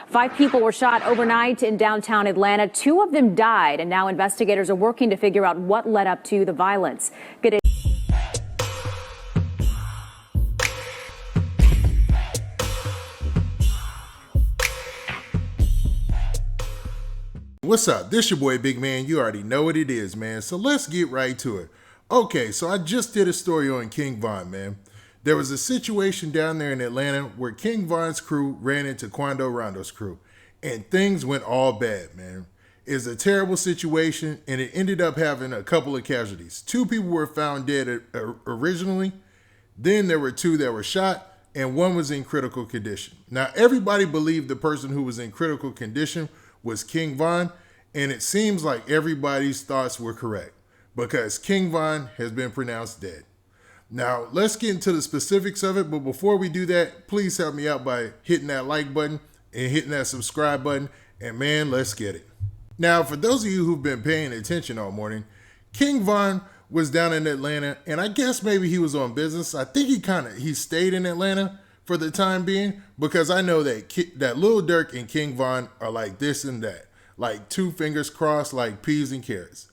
5 people were shot overnight in downtown Atlanta. 2 of them died, and now investigators are working to figure out what led up to the violence. Good day. What's up? This your boy Big Man. You already know what it is, man. So let's get right to it. Okay, so I just did a story on King Von, man. There was a situation down there in Atlanta where King Von's crew ran into Quando Rondo's crew, and things went all bad, man. It's a terrible situation, and it ended up having a couple of casualties. 2 people were found dead originally. Then there were 2 that were shot, and 1 was in critical condition. Now, everybody believed the person who was in critical condition was King Von, and it seems like everybody's thoughts were correct because King Von has been pronounced dead. Now, let's get into the specifics of it, but before we do that, please help me out by hitting that like button and hitting that subscribe button, and man, let's get it. Now, for those of you who've been paying attention all morning, King Von was down in Atlanta, and I guess maybe he was on business. I think he stayed in Atlanta for the time being, because I know that Lil Durk and King Von are like this and that, like 2 fingers crossed, like peas and carrots.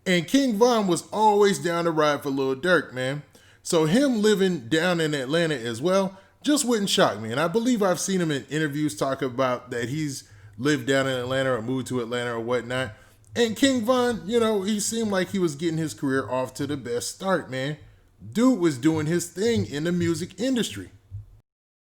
And King Von was always down to ride for Lil Durk, man. So him living down in Atlanta as well just wouldn't shock me. And I believe I've seen him in interviews talk about that he's lived down in Atlanta or moved to Atlanta or whatnot. And King Von, you know, he seemed like he was getting his career off to the best start, man. Dude was doing his thing in the music industry.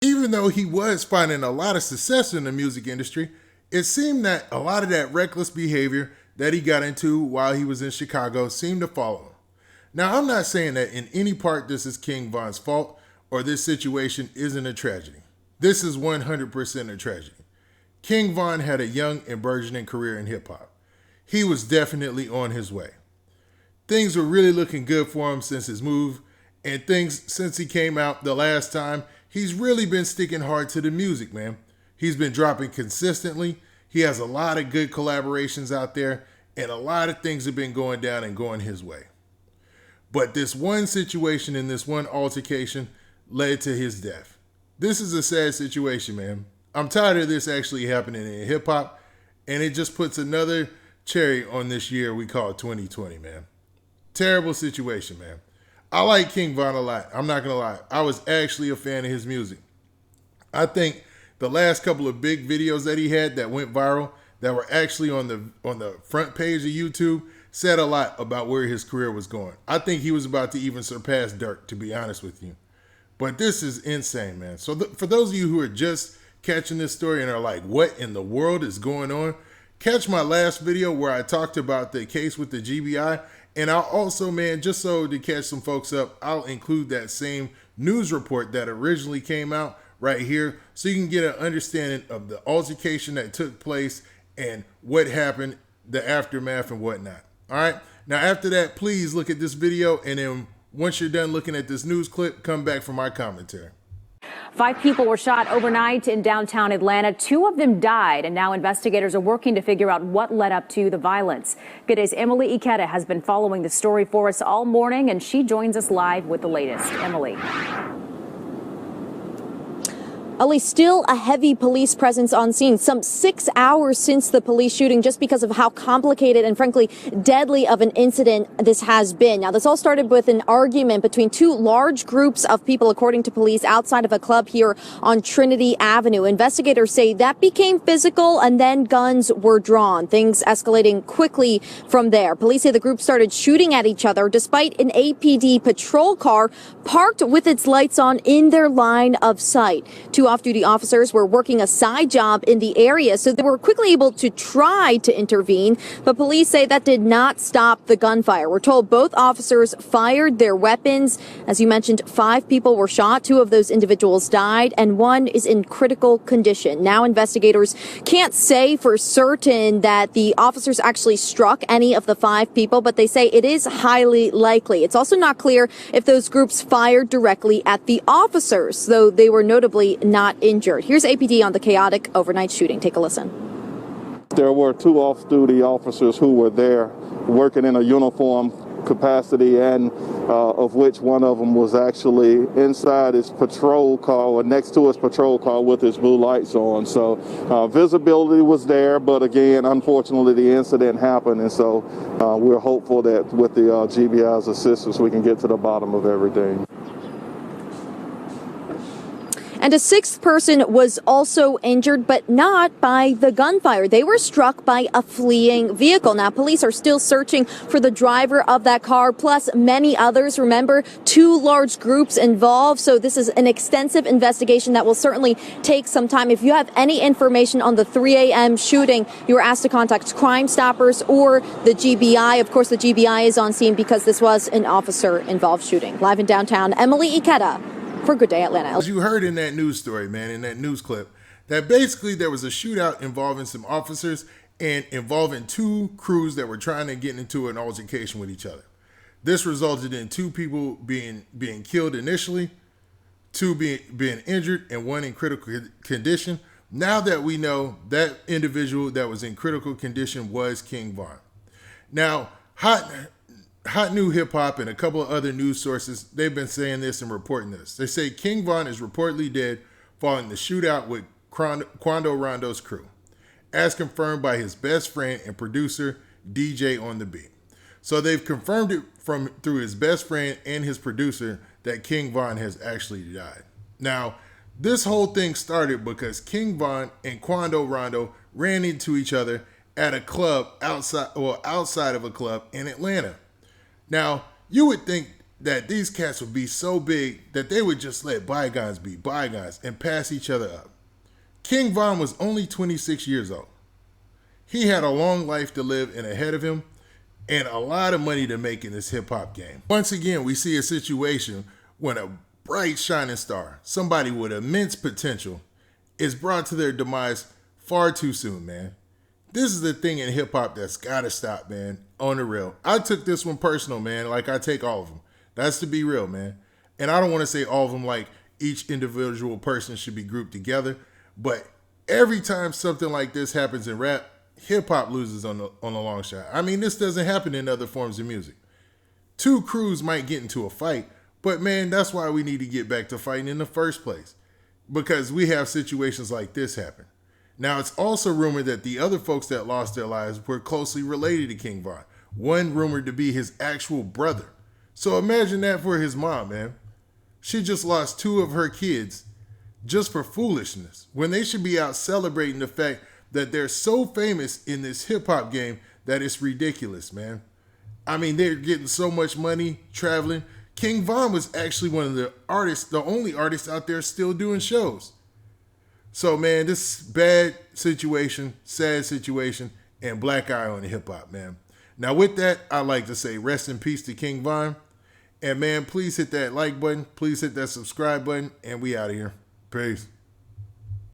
Even though he was finding a lot of success in the music industry, it seemed that a lot of that reckless behavior that he got into while he was in Chicago seemed to follow him. Now, I'm not saying that in any part this is King Von's fault or this situation isn't a tragedy. This is 100% a tragedy. King Von had a young and burgeoning career in hip hop. He was definitely on his way. Things were really looking good for him since his move, and things since he came out the last time. He's really been sticking hard to the music, man. He's been dropping consistently. He has a lot of good collaborations out there, and a lot of things have been going down and going his way. But this one situation and this one altercation led to his death. This is a sad situation, man. I'm tired of this actually happening in hip hop, and it just puts another cherry on this year we call 2020, man. Terrible situation, man. I like King Von a lot. I'm not going to lie. I was actually a fan of his music. I think the last couple of big videos that he had that went viral, that were actually on the front page of YouTube, said a lot about where his career was going. I think he was about to even surpass Durk, to be honest with you. But this is insane, man. So for those of you who are just catching this story and are like, what in the world is going on? Catch my last video where I talked about the case with the GBI. And I'll also, man, just so to catch some folks up, I'll include that same news report that originally came out right here so you can get an understanding of the altercation that took place and what happened, the aftermath and whatnot. All right. Now, after that, please look at this video. And then once you're done looking at this news clip, come back for my commentary. 5 people were shot overnight in downtown Atlanta. 2 of them died, and now investigators are working to figure out what led up to the violence. Good day's Emily Ikeda has been following the story for us all morning, and she joins us live with the latest. Emily. Ali, still a heavy police presence on scene, some 6 hours since the police shooting, just because of how complicated and frankly deadly of an incident this has been. Now, this all started with an argument between 2 large groups of people, according to police, outside of a club here on Trinity Avenue. Investigators say that became physical and then guns were drawn, things escalating quickly from there. Police say the group started shooting at each other despite an APD patrol car parked with its lights on in their line of sight. 2 off-duty officers were working a side job in the area, so they were quickly able to try to intervene, but police say that did not stop the gunfire. We're told both officers fired their weapons. As you mentioned, 5 people were shot. 2 of those individuals died, and 1 is in critical condition. Now investigators can't say for certain that the officers actually struck any of the 5 people, but they say it is highly likely. It's also not clear if those groups fired directly at the officers, though they were notably not injured. Here's APD on the chaotic overnight shooting. Take a listen. There were 2 off-duty officers who were there working in a uniform capacity, and of which one of them was actually inside his patrol car or next to his patrol car with his blue lights on. So visibility was there, but again, unfortunately, the incident happened, and so we're hopeful that with the GBI's assistance, we can get to the bottom of everything. And a sixth person was also injured, but not by the gunfire. They were struck by a fleeing vehicle. Now, police are still searching for the driver of that car, plus many others. Remember, 2 large groups involved. So this is an extensive investigation that will certainly take some time. If you have any information on the 3 a.m. shooting, you are asked to contact Crime Stoppers or the GBI. Of course, the GBI is on scene because this was an officer-involved shooting. Live in downtown, Emily Ikeda for Good Day Atlanta. As you heard in that news story, man, in that news clip, that basically there was a shootout involving some officers and involving 2 crews that were trying to get into an altercation with each other. This resulted in 2 people being killed initially, 2 being injured, and 1 in critical condition. Now that we know that individual that was in critical condition was King Von. Now, Hot New Hip Hop and a couple of other news sources, they've been saying this and reporting this. They say King Von is reportedly dead following the shootout with Quando Rondo's crew, as confirmed by his best friend and producer, DJ on the beat. So they've confirmed it through his best friend and his producer that King Von has actually died. Now, this whole thing started because King Von and Quando Rondo ran into each other at a club outside of a club in Atlanta. Now, you would think that these cats would be so big that they would just let bygones be bygones and pass each other up. King Von was only 26 years old. He had a long life to live and ahead of him and a lot of money to make in this hip-hop game. Once again, we see a situation when a bright shining star, somebody with immense potential, is brought to their demise far too soon, man. This is the thing in hip-hop that's got to stop, man, on the real. I took this one personal, man, like I take all of them. That's to be real, man. And I don't want to say all of them like each individual person should be grouped together, but every time something like this happens in rap, hip-hop loses on the long shot. I mean, this doesn't happen in other forms of music. 2 crews might get into a fight, but man, that's why we need to get back to fighting in the first place, because we have situations like this happen. Now, it's also rumored that the other folks that lost their lives were closely related to King Von, one rumored to be his actual brother. So imagine that for his mom, man. She just lost 2 of her kids just for foolishness, when they should be out celebrating the fact that they're so famous in this hip-hop game that it's ridiculous, man. I mean, they're getting so much money, traveling. King Von was actually one of the artists, the only artist out there still doing shows. So, man, this bad situation, sad situation, and black eye on the hip-hop, man. Now, with that, I'd like to say rest in peace to King Von. And, man, please hit that like button. Please hit that subscribe button. And we out of here. Peace.